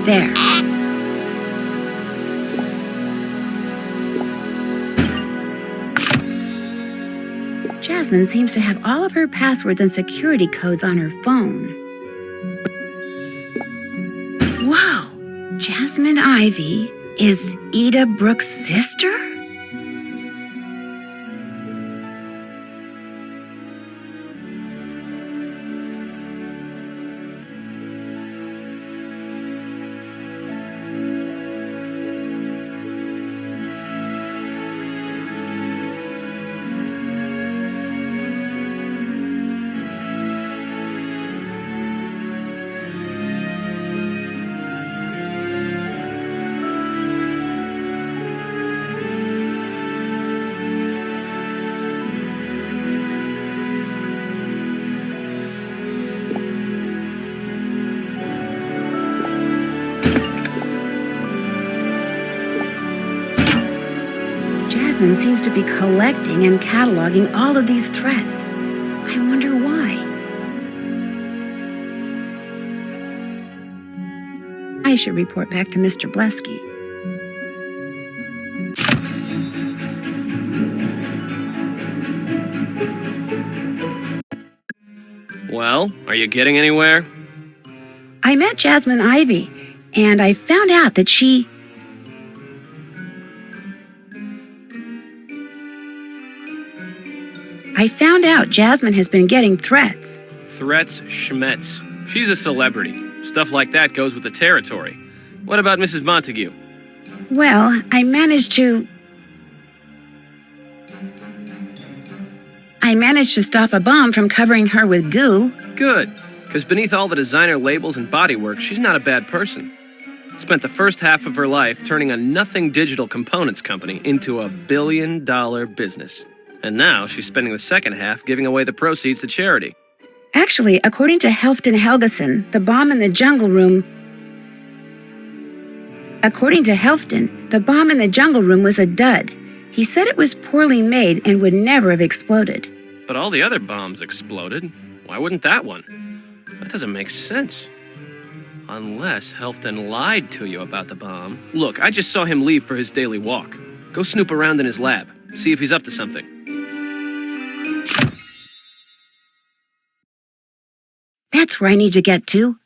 There. Jasmine seems to have all of her passwords and security codes on her phone. Whoa! Jasmine Ivy is Ida Brooks' sister? Jasmine seems to be collecting and cataloging all of these threats. I wonder why. I should report back to Mr. Blesky. Well, are you getting anywhere? I met Jasmine Ivy, and I found out that she... Jasmine has been getting threats. Threats, schmets. She's a celebrity. Stuff like that goes with the territory. What about Mrs. Montague? Well, I managed to stop a bomb from covering her with goo. Good, because beneath all the designer labels and bodywork, she's not a bad person. Spent the first half of her life turning a nothing digital components company into a billion-dollar business. And now she's spending the second half giving away the proceeds to charity. Actually, according to Helfton Helgeson, the bomb in the jungle room... According to Helfton, the bomb in the jungle room was a dud. He said it was poorly made and would never have exploded. But all the other bombs exploded. Why wouldn't that one? That doesn't make sense. Unless Helfton lied to you about the bomb. Look, I just saw him leave for his daily walk. Go snoop around in his lab. See if he's up to something. That's where I need to get to.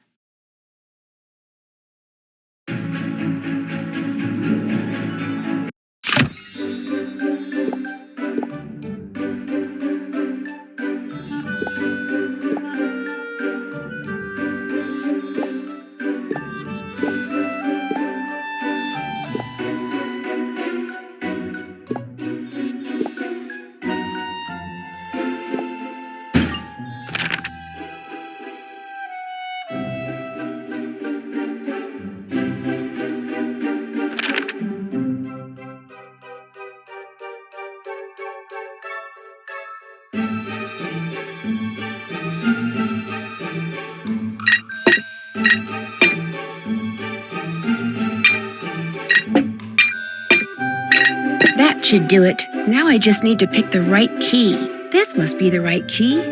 That should do it. Now I just need to pick the right key. This must be the right key.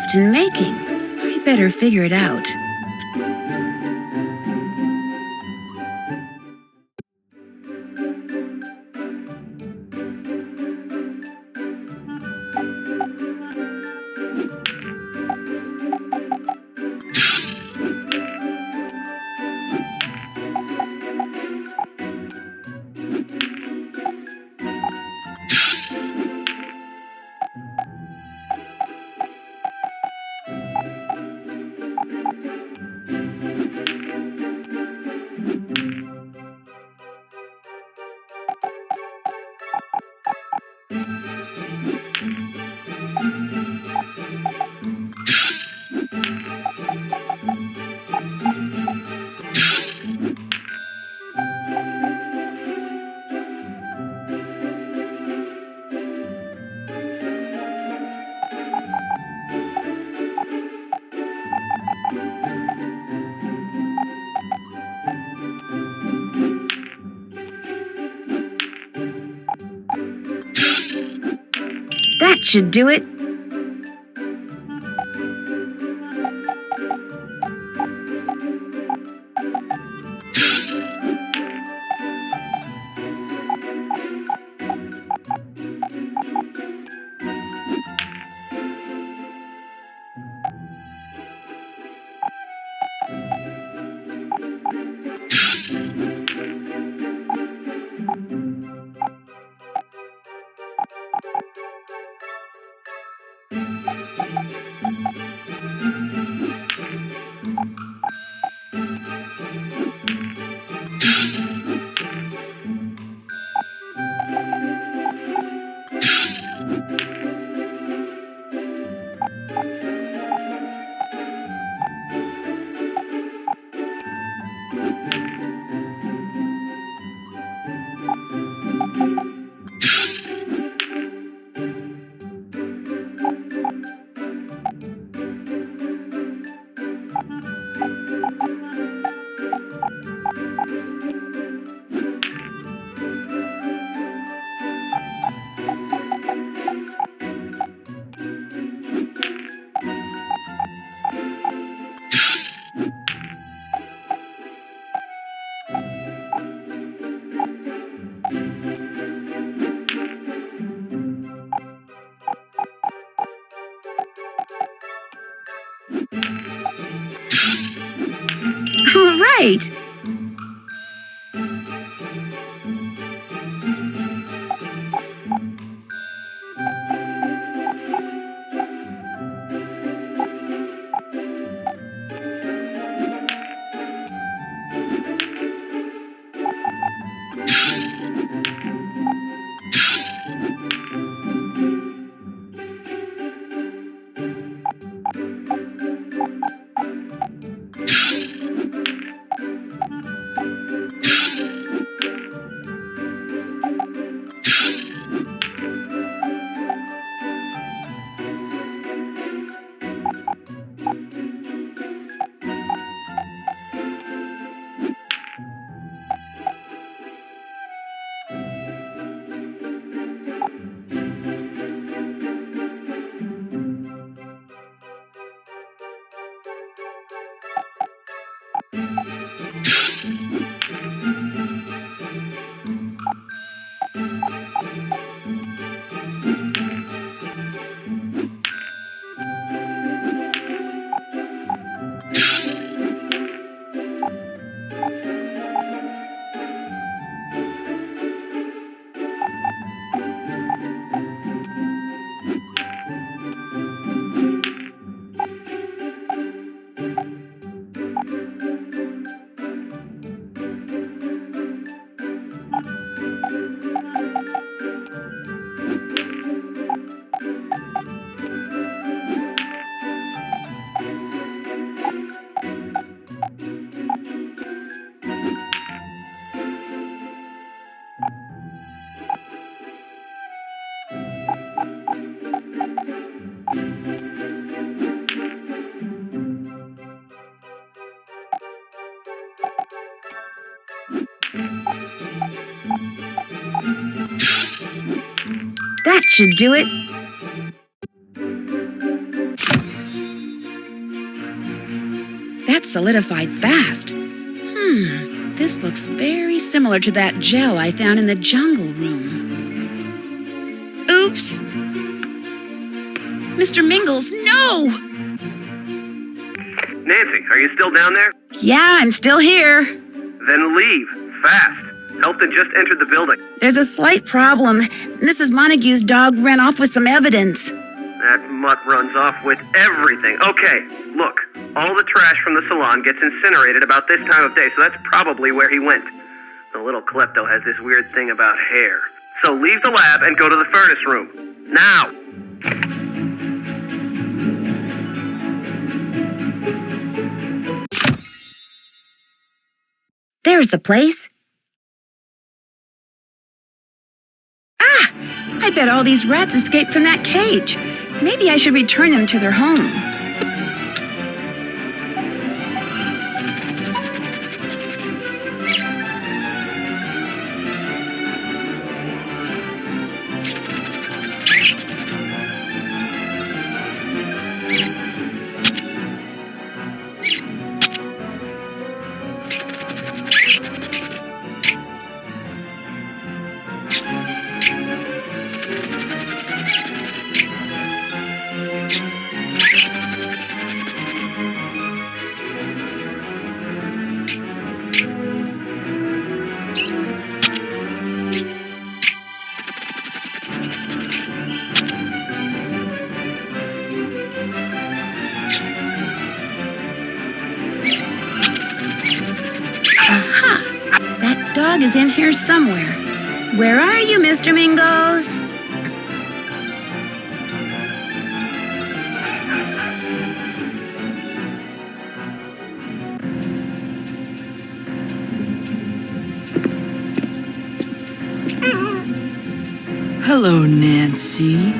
Helfton making? I better figure it out. That should do it. All right. That should do it. solidified fast. This looks very similar to that gel I found in the jungle room. Oops! Mr. Mingles, no! Nancy, are you still down there? Yeah, I'm still here. Then leave, fast. Helfton just entered the building. There's a slight problem. Mrs. Montague's dog ran off with some evidence. That mutt runs off with everything. Okay, look, all the trash from the salon gets incinerated about this time of day, so that's probably where he went. The little klepto has this weird thing about hair. So leave the lab and go to the furnace room. Now! There's the place. Ah! I bet all these rats escaped from that cage. Maybe I should return them to their home. Aha! That dog is in here somewhere. Where are you, Mr. Mingles? Hello, Nancy.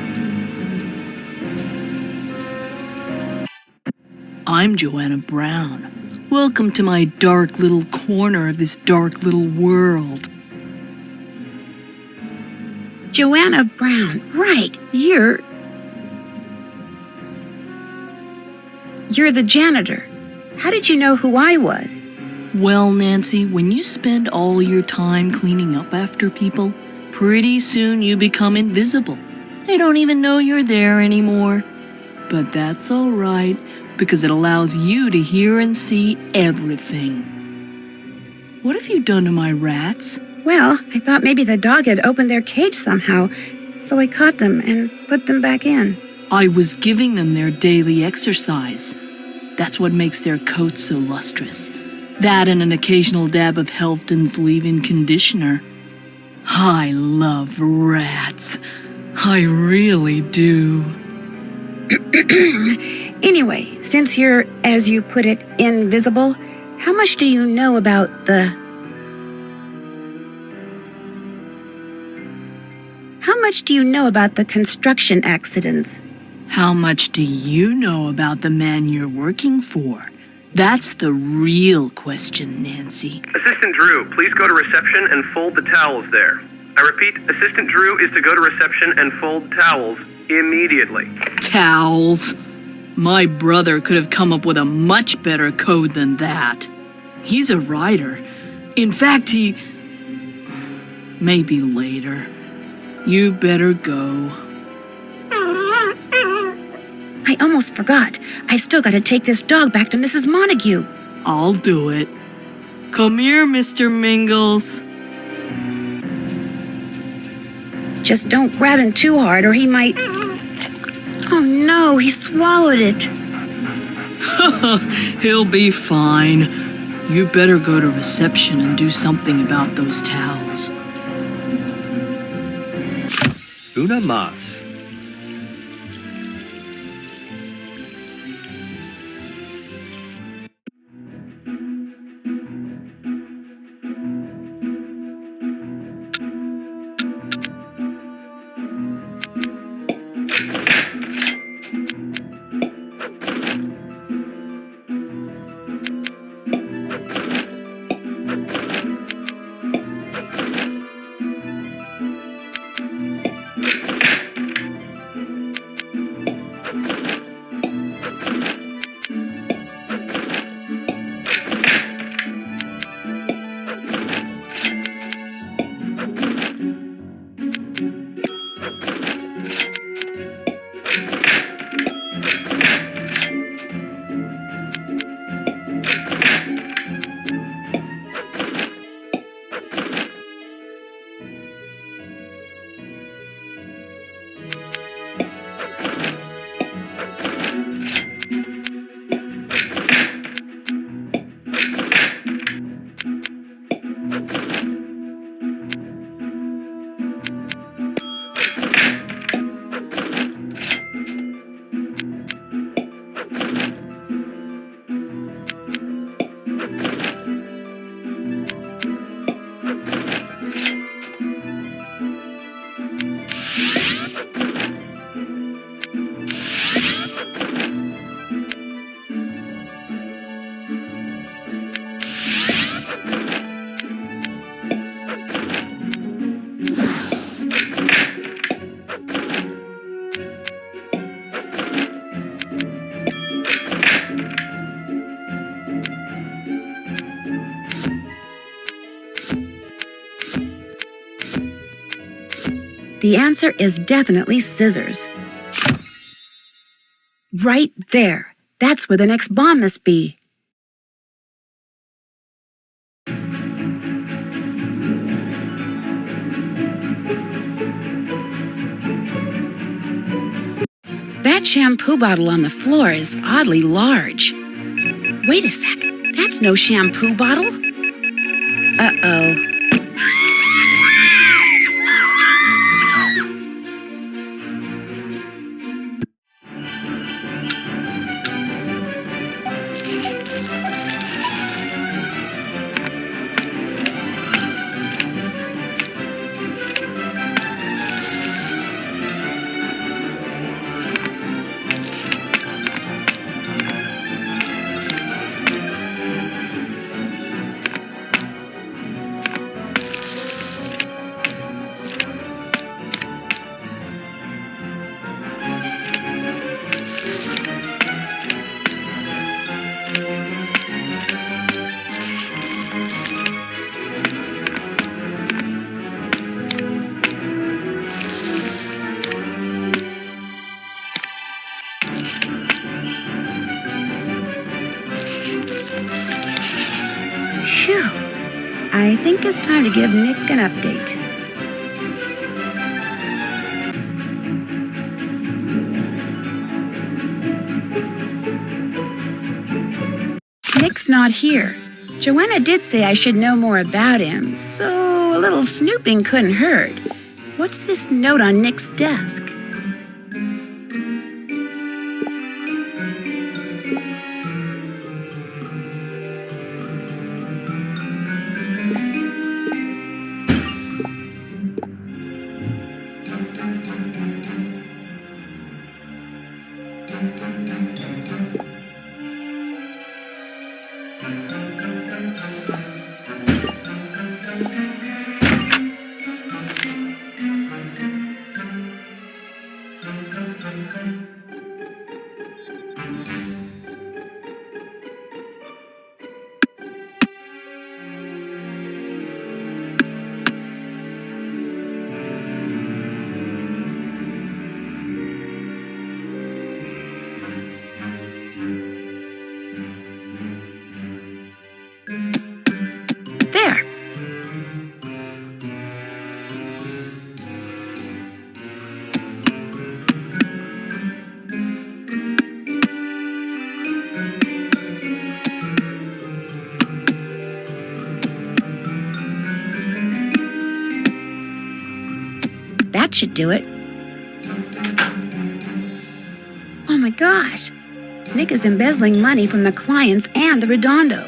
I'm Joanna Brown. Welcome to my dark little corner of this dark little world. Joanna Brown, right. You're the janitor. How did you know who I was? Well, Nancy, when you spend all your time cleaning up after people, pretty soon you become invisible. They don't even know you're there anymore. But that's all right, because it allows you to hear and see everything. What have you done to my rats? Well, I thought maybe the dog had opened their cage somehow, so I caught them and put them back in. I was giving them their daily exercise. That's what makes their coats so lustrous. That and an occasional dab of Helfton's leave-in conditioner. I love rats. I really do. Anyway, since you're, as you put it, invisible, how much do you know about the... How much do you know about the construction accidents? How much do you know about the man you're working for? That's the real question, Nancy. Assistant Drew, please go to reception and fold the towels there. I repeat, Assistant Drew is to go to reception and fold towels immediately. Towels. My brother could have come up with a much better code than that. He's a writer. In fact, maybe later. You better go. I almost forgot. I've still got to take this dog back to Mrs. Montague. I'll do it. Come here, Mr. Mingles. Just don't grab him too hard or he might... Oh no, he swallowed it. He'll be fine. You better go to reception and do something about those towels. Una más. The answer is definitely scissors. Right there. That's where the next bomb must be. That shampoo bottle on the floor is oddly large. Wait a sec. That's no shampoo bottle. Uh-oh. Phew. I think it's time to give Nick an update. Nick's not here. Joanna did say I should know more about him, so a little snooping couldn't hurt. What's this note on Nick's desk? There. That should do it. Oh my gosh! Nick is embezzling money from the clients and the Redondo.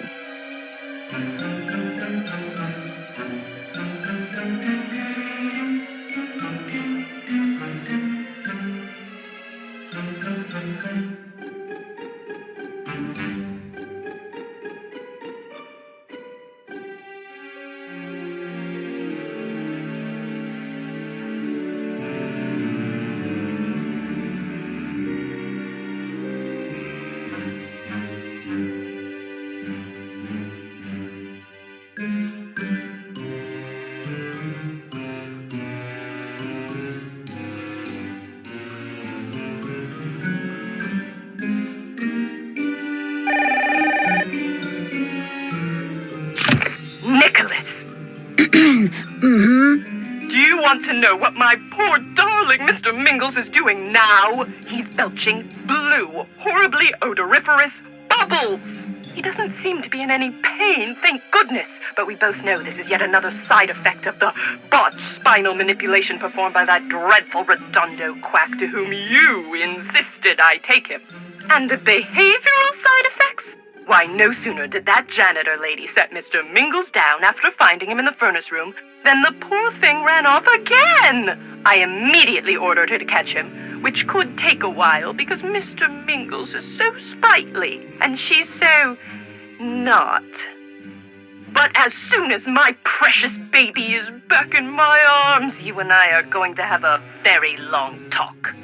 Do you want to know what my poor darling Mr. Mingles is doing now? He's belching blue, horribly odoriferous bubbles. He doesn't seem to be in any pain, thank goodness, but we both know this is yet another side effect of the botched spinal manipulation performed by that dreadful Redondo quack to whom you insisted I take him. And the behavioral side effects? Why, no sooner did that janitor lady set Mr. Mingles down after finding him in the furnace room than the poor thing ran off again. I immediately ordered her to catch him, which could take a while because Mr. Mingles is so sprightly and she's so not. But as soon as my precious baby is back in my arms, you and I are going to have a very long talk.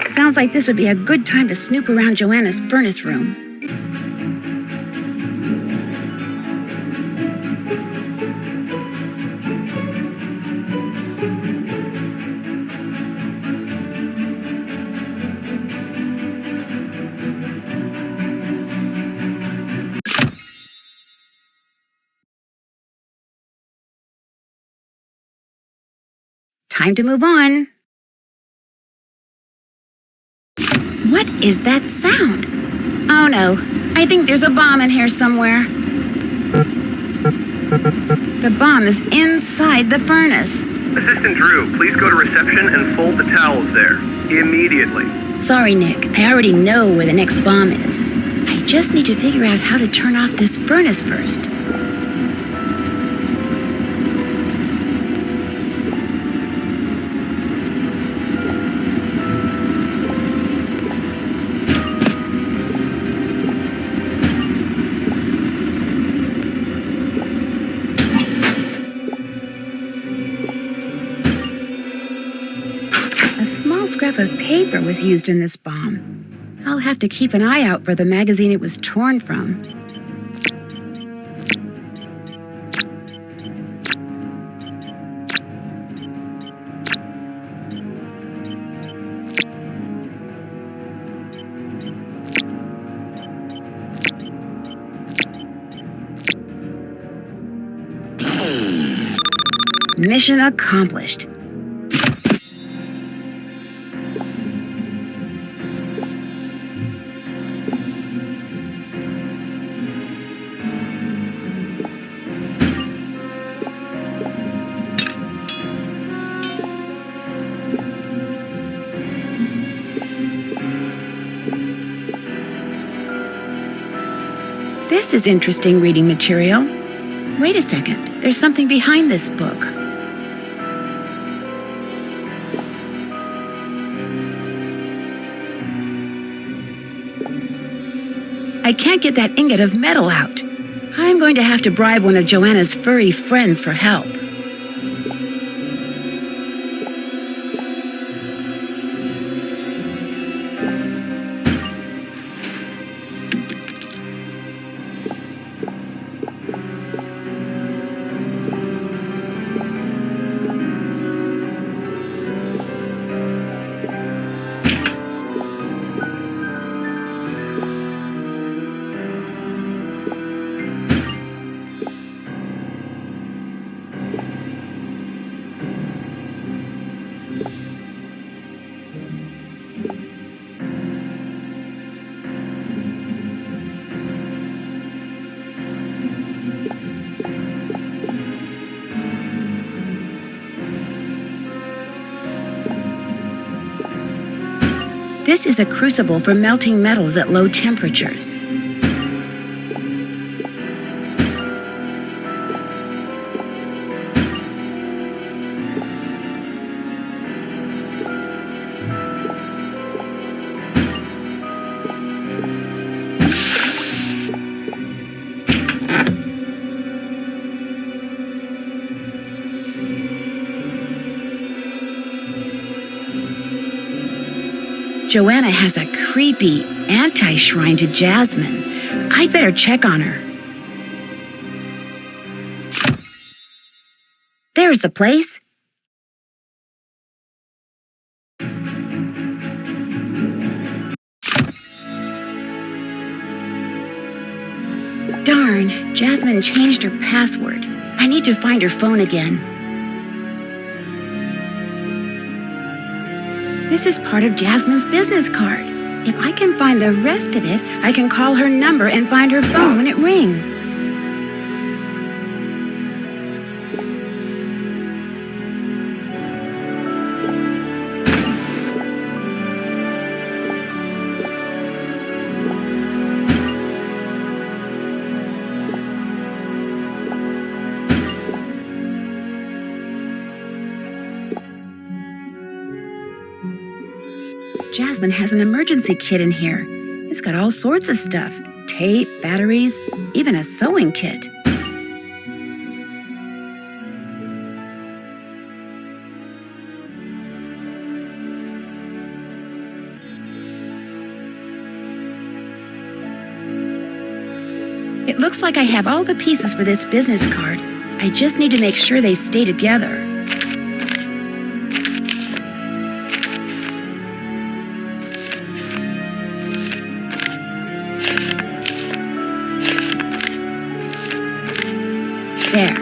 Sounds like this would be a good time to snoop around Joanna's furnace room. Time to move on. What is that sound? Oh no, I think there's a bomb in here somewhere. The bomb is inside the furnace. Assistant Drew, please go to reception and fold the towels there. Immediately. Sorry, Nick, I already know where the next bomb is. I just need to figure out how to turn off this furnace first. A small scrap of paper was used in this bomb. I'll have to keep an eye out for the magazine it was torn from. Mission accomplished. This is interesting reading material. Wait a second, there's something behind this book. I can't get that ingot of metal out. I'm going to have to bribe one of Joanna's furry friends for help. This is a crucible for melting metals at low temperatures. Joanna has a creepy anti-shrine to Jasmine. I'd better check on her. There's the place. Darn, Jasmine changed her password. I need to find her phone again. This is part of Jasmine's business card. If I can find the rest of it, I can call her number and find her phone when it rings. Jasmine has an emergency kit in here. It's got all sorts of stuff. Tape, batteries, even a sewing kit. It looks like I have all the pieces for this business card. I just need to make sure they stay together. There.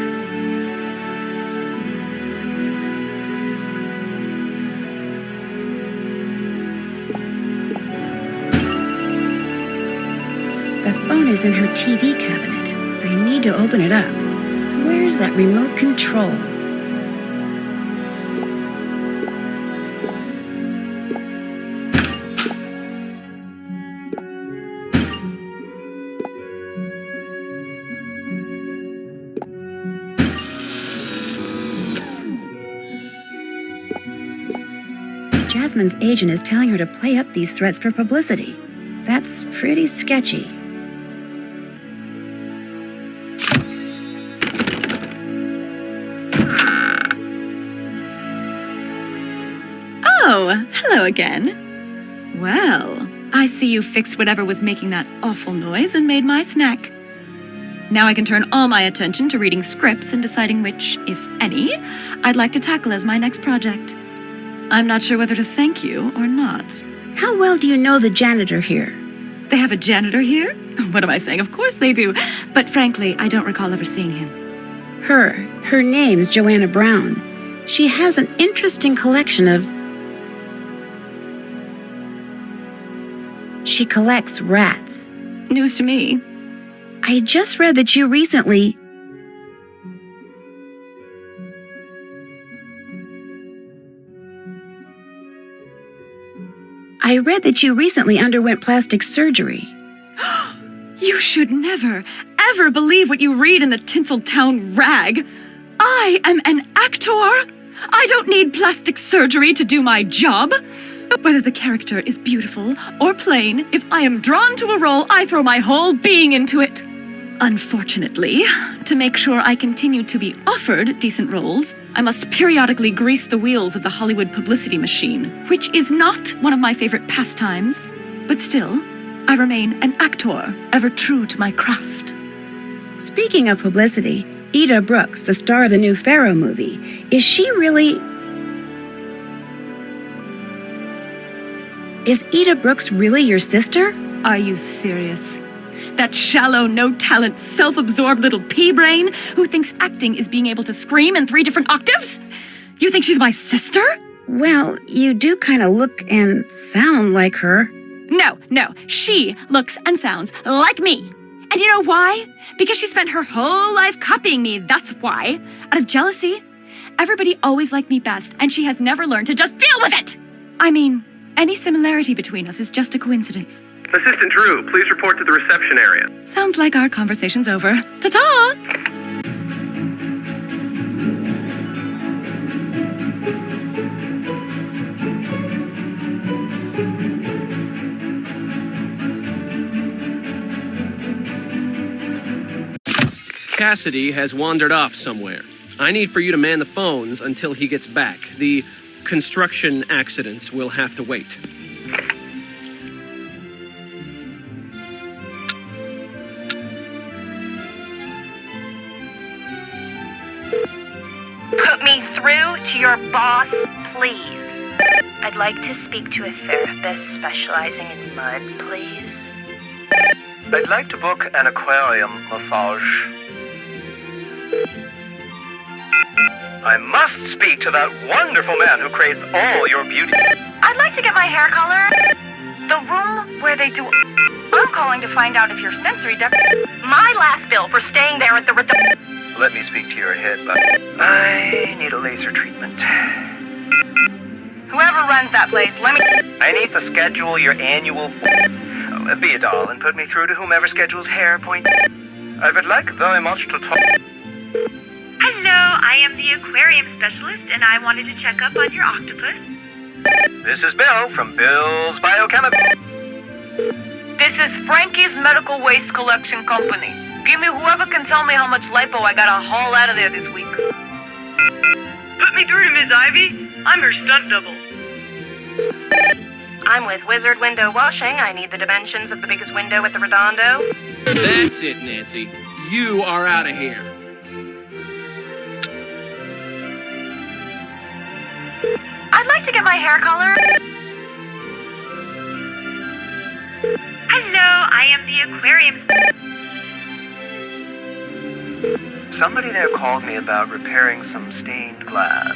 The phone is in her TV cabinet. I need to open it up. Where's that remote control? Jasmine's agent is telling her to play up these threats for publicity. That's pretty sketchy. Oh, hello again. Well, I see you fixed whatever was making that awful noise and made my snack. Now I can turn all my attention to reading scripts and deciding which, if any, I'd like to tackle as my next project. I'm not sure whether to thank you or not. How well do you know the janitor here? They have a janitor here? What am I saying? Of course they do. But frankly, I don't recall ever seeing him. Her name's Joanna Brown. She has an interesting collection of... She collects rats. News to me. I just read that you recently... underwent plastic surgery. You should never, ever believe what you read in the Tinseltown rag. I am an actor. I don't need plastic surgery to do my job. Whether the character is beautiful or plain, if I am drawn to a role, I throw my whole being into it. Unfortunately, to make sure I continue to be offered decent roles, I must periodically grease the wheels of the Hollywood publicity machine, which is not one of my favorite pastimes. But still, I remain an actor, ever true to my craft. Speaking of publicity, Ida Brooks, the star of the new Pharaoh movie, is she really... Is Ida Brooks really your sister? Are you serious? That shallow, no-talent, self-absorbed little pea-brain who thinks acting is being able to scream in 3 different octaves? You think she's my sister? Well, you do kind of look and sound like her. No, she looks and sounds like me. And you know why? Because she spent her whole life copying me, that's why. Out of jealousy. Everybody always liked me best, and she has never learned to just deal with it! I mean, any similarity between us is just a coincidence. Assistant Drew, please report to the reception area. Sounds like our conversation's over. Ta-ta! Cassidy has wandered off somewhere. I need for you to man the phones until he gets back. The construction accidents will have to wait. Put me through to your boss, please. I'd like to speak to a therapist specializing in mud, please. I'd like to book an aquarium massage. I must speak to that wonderful man who creates all your beauty. I'd like to get my hair colored. The room where they do... I'm calling to find out if your sensory my last bill for staying there at the Let me speak to your head, but I need a laser treatment. Whoever runs that place, let me... I need to schedule your annual... be a doll and put me through to whomever schedules hair appointments. I would like very much to talk... Hello, I am the aquarium specialist, and I wanted to check up on your octopus. This is Bill from Bill's Biochemical. This is Frankie's Medical Waste Collection Company. Give me whoever can tell me how much lipo I gotta haul out of there this week. Put me through to Ms. Ivy. I'm her stunt double. I'm with Wizard Window Washing. I need the dimensions of the biggest window at the Redondo. That's it, Nancy. You are out of here. I'd like to get my hair colored. Hello, I am the aquarium. Somebody there called me about repairing some stained glass.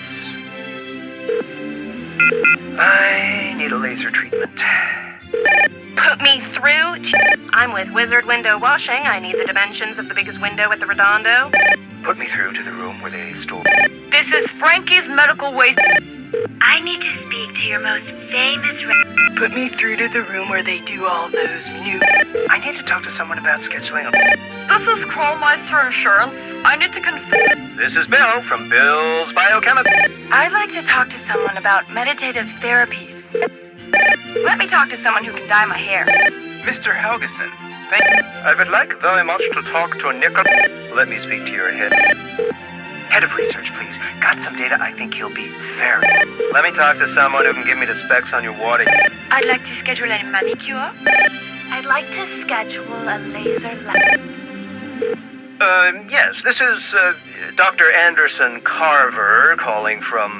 I need a laser treatment. Put me through to... I'm with Wizard Window Washing. I need the dimensions of the biggest window at the Redondo. Put me through to the room where they store... This is Frankie's Medical Waste... I need to speak to your most famous... Put me through to the room where they do all those new... I need to talk to someone about scheduling a... This is Crawlmeister Insurance. I need to confirm... This is Bill from Bill's Biochemical. I'd like to talk to someone about meditative therapies. Let me talk to someone who can dye my hair. Mr. Helgeson, thank you. I would like very much to talk to Nicol... Let me speak to your head. Head of research, please. Got some data. I think he'll be very... Let me talk to someone who can give me the specs on your water. I'd like to schedule a manicure. I'd like to schedule a laser lab. Yes, this is Dr. Anderson Carver calling from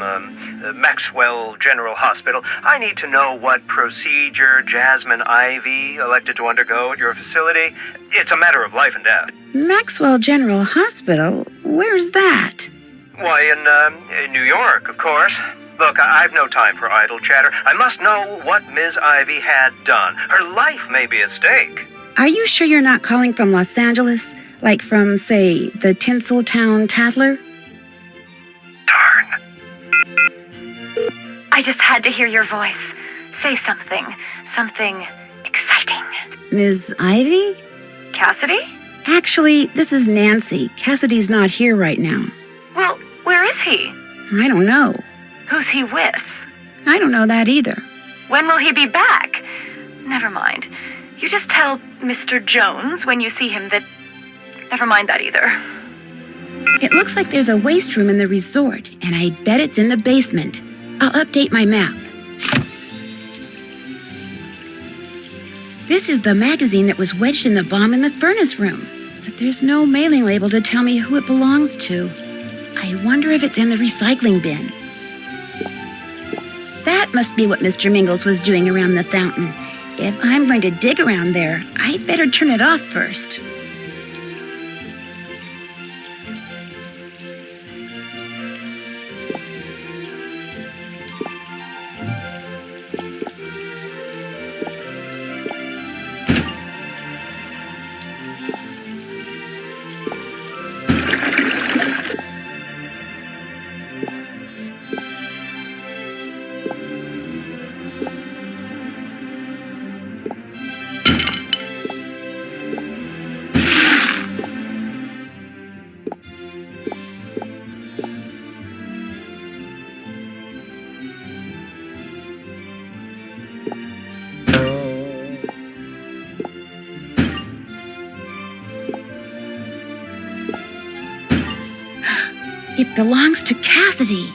Maxwell General Hospital. I need to know what procedure Jasmine Ivy elected to undergo at your facility. It's a matter of life and death. Maxwell General Hospital? Where's that? Why, in New York, of course. Look, I've no time for idle chatter. I must know what Ms. Ivy had done. Her life may be at stake. Are you sure you're not calling from Los Angeles? Like from, say, the Tinseltown Tattler? Darn. I just had to hear your voice. Say something. Something exciting. Ms. Ivy? Cassidy? Actually, this is Nancy. Cassidy's not here right now. Well, where is he? I don't know. Who's he with? I don't know that either. When will he be back? Never mind. You just tell Mr. Jones when you see him that... Never mind that either. It looks like there's a waste room in the resort, and I bet it's in the basement. I'll update my map. This is the magazine that was wedged in the bomb in the furnace room, but there's no mailing label to tell me who it belongs to. I wonder if it's in the recycling bin. That must be what Mr. Mingles was doing around the fountain. If I'm going to dig around there, I'd better turn it off first. It belongs to Cassidy.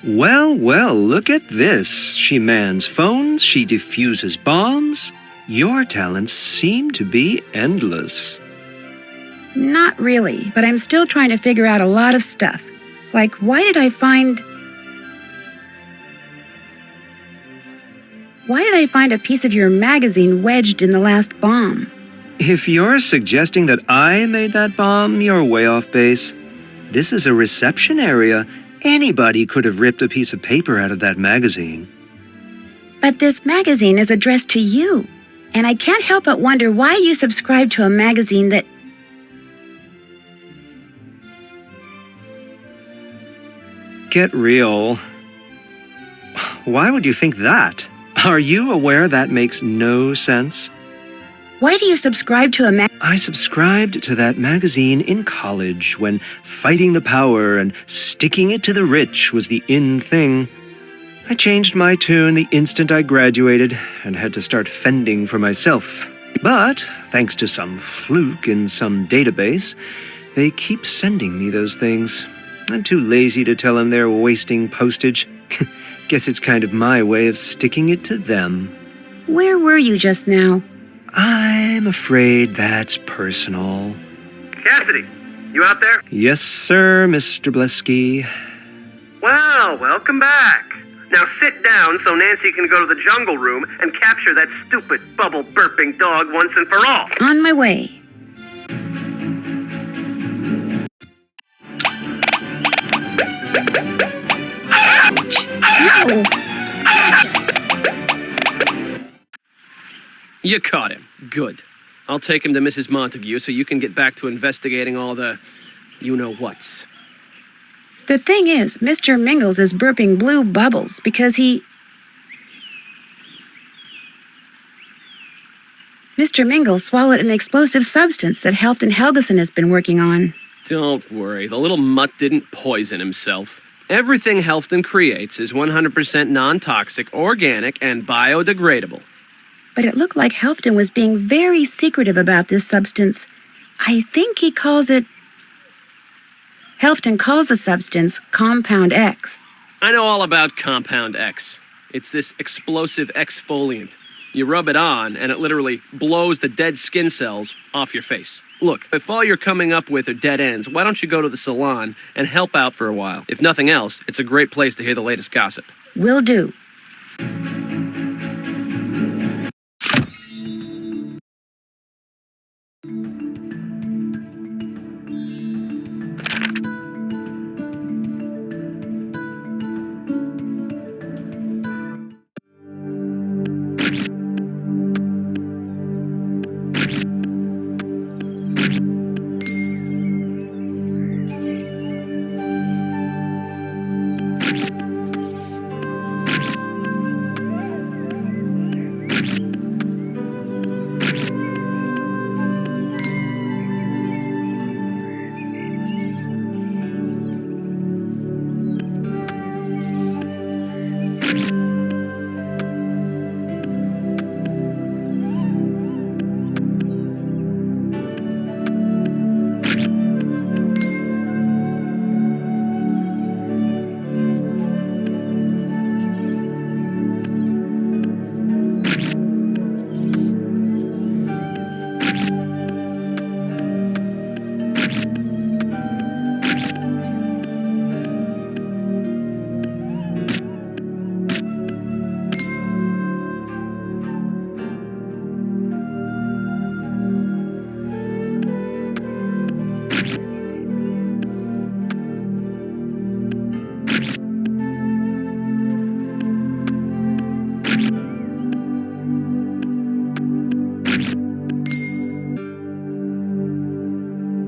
Well, well, look at this. She mans phones, she defuses bombs. Your talents seem to be endless. Not really, but I'm still trying to figure out a lot of stuff. Like, why did I find a piece of your magazine wedged in the last bomb? If you're suggesting that I made that bomb, you're way off base. This is a reception area. Anybody could have ripped a piece of paper out of that magazine. But this magazine is addressed to you, and I can't help but wonder why you subscribe to a magazine that... Get real. Why would you think that? Are you aware that makes no sense? Why do you subscribe to a I subscribed to that magazine in college when fighting the power and sticking it to the rich was the in thing. I changed my tune the instant I graduated and had to start fending for myself. But, thanks to some fluke in some database, they keep sending me those things. I'm too lazy to tell them they're wasting postage. Guess it's kind of my way of sticking it to them. Where were you just now? I'm afraid that's personal. Cassidy, you out there? Yes, sir, Mr. Blesky. Well, welcome back. Now sit down so Nancy can go to the jungle room and capture that stupid bubble-burping dog once and for all. On my way. Ouch! No! You caught him. Good. I'll take him to Mrs. Montague so you can get back to investigating all the you-know-whats. The thing is, Mr. Mingles is burping blue bubbles because Mr. Mingles swallowed an explosive substance that Helfton Helgeson has been working on. Don't worry, the little mutt didn't poison himself. Everything Helfton creates is 100% non-toxic, organic, and biodegradable. But it looked like Helfton was being very secretive about this substance. I think he calls it... Helfton calls the substance Compound X. I know all about Compound X. It's this explosive exfoliant. You rub it on, and it literally blows the dead skin cells off your face. Look, if all you're coming up with are dead ends, why don't you go to the salon and help out for a while? If nothing else, it's a great place to hear the latest gossip. Will do.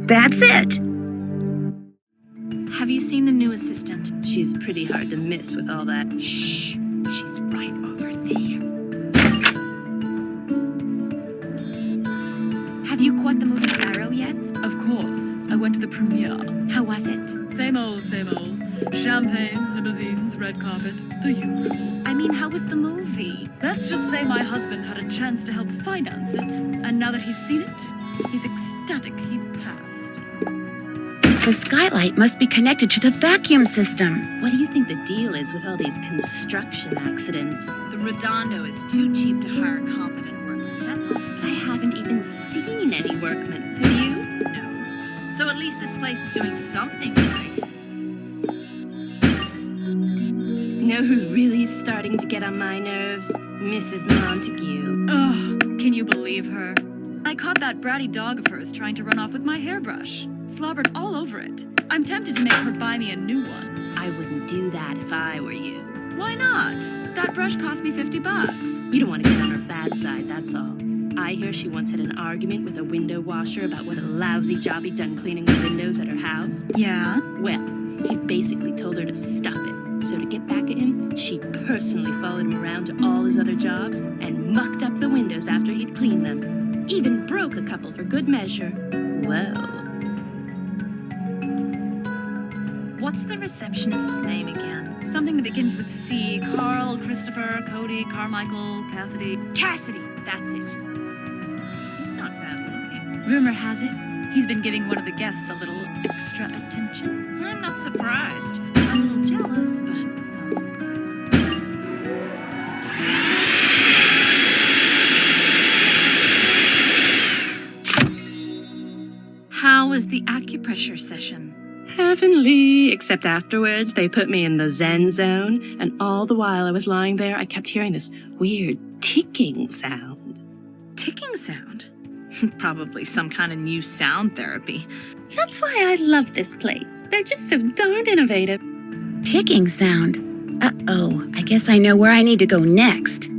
That's it. Have you seen the new assistant? She's pretty hard to miss with all that. Shh, she's right over there. Have you caught the movie Pharaoh yet? Of course. I went to the premiere. How was it? Same old, same old. Champagne, limousines, red carpet, the usual. I mean, how was the movie? Let's just say my husband had a chance to help finance it, and now that he's seen it, he's ecstatic he passed. The skylight must be connected to the vacuum system. What do you think the deal is with all these construction accidents? The Redondo is too cheap to hire competent workers. That's all. I haven't even seen any workmen. Have you? No. So at least this place is doing something right. Know who really is starting to get on my nerves? Mrs. Montague. Ugh, can you believe her? I caught that bratty dog of hers trying to run off with my hairbrush. Slobbered all over it. I'm tempted to make her buy me a new one. I wouldn't do that if I were you. Why not? That brush cost me $50. You don't want to get on her bad side, that's all. I hear she once had an argument with a window washer about what a lousy job he'd done cleaning the windows at her house. Yeah? Well, he basically told her to stop it. So to get back at him, she personally followed him around to all his other jobs and mucked up the windows after he'd cleaned them. Even broke a couple for good measure. Whoa. What's the receptionist's name again? Something that begins with C. Carl, Christopher, Cody, Carmichael, Cassidy. Cassidy, that's it. He's not bad looking. Rumor has it, he's been giving one of the guests a little extra attention. I'm not surprised. I'm a little jealous, but not surprised. How was the acupressure session? Heavenly, except afterwards they put me in the Zen zone, and all the while I was lying there, I kept hearing this weird ticking sound. Ticking sound? Probably some kind of new sound therapy. That's why I love this place. They're just so darn innovative. Ticking sound. Uh-oh, I guess I know where I need to go next.